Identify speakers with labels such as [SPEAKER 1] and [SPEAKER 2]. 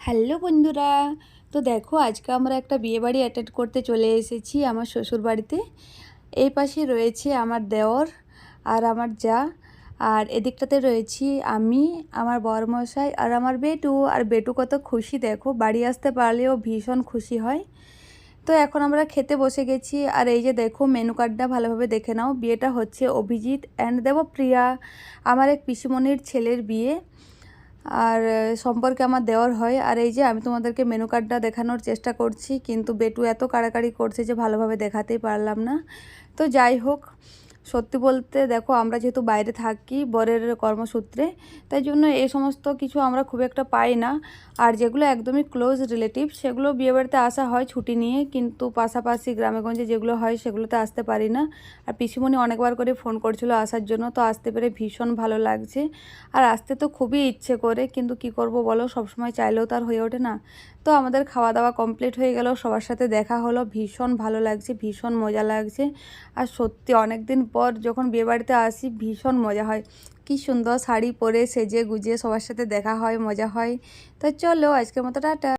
[SPEAKER 1] Hello বন্ধুরা, তো দেখো আজকে আমরা একটা বিয়েবাড়ি অ্যাটেন্ড করতে চলে এসেছি আমার শ্বশুর বাড়িতে। এই পাশে রয়েছে আমার দেওর আর আমার জা, আর এদিকটাতে রয়েছি আমি, আমার বরমশাই আর আমার বেটু। আর বেটু কত খুশি দেখো, বাড়ি আসতে পারলেও ভীষণ খুশি হয়। তো এখন আমরা খেতে বসে গেছি। আর এই যে দেখো মেনু কার্ডটা ভালোভাবে দেখে নাও। বিয়েটা হচ্ছে অভিজিৎ অ্যান্ড দেবপ্রিয়া, আমার এক পিসিমণির ছেলের বিয়ে। আর সম্পর্কে আমার দেওয়ার হয়। আর এই যে আমি তোমাদেরকে মেনু কার্ডটা দেখানোর চেষ্টা করছি, কিন্তু বেটু এত কাড়াকাড়ি করছে যে ভালোভাবে দেখাতেই পারলাম না। তো যাই হোক, সত্যি বলতে দেখো আমরা যেহেতু বাইরে থাকি বরের কর্মসূত্রে, তাই জন্য এই সমস্ত কিছু আমরা খুব একটা পাই না। আর যেগুলো একদমই ক্লোজ রিলেটিভ সেগুলো বিয়েবাড়িতে আসা হয় ছুটি নিয়ে, কিন্তু পাশাপাশি গ্রামেগঞ্জে যেগুলো হয় সেগুলোতে আসতে পারি না। আর পিসিমণি অনেকবার করে ফোন করছিল আসার জন্য, তো আসতে পেরে ভীষণ ভালো লাগছে। আর আসতে তো খুবই ইচ্ছে করে, কিন্তু কি করব বলো, সবসময় চাইলেও তার হয়ে ওঠে না। তো আমাদের খাওয়া দাওয়া কমপ্লিট হয়ে গেল, সবার সাথে দেখা হলো, ভীষণ ভালো লাগছে, ভীষণ মজা লাগছে। আর সত্যি অনেক দিন পর যখন বিয়েবাড়িতে আসি ভীষণ মজা হয়। কি সুন্দর শাড়ি পরে সেজে গুজে সবার সাথে দেখা হয়, মজা হয়। তো চলো আজকের মতো টাটা।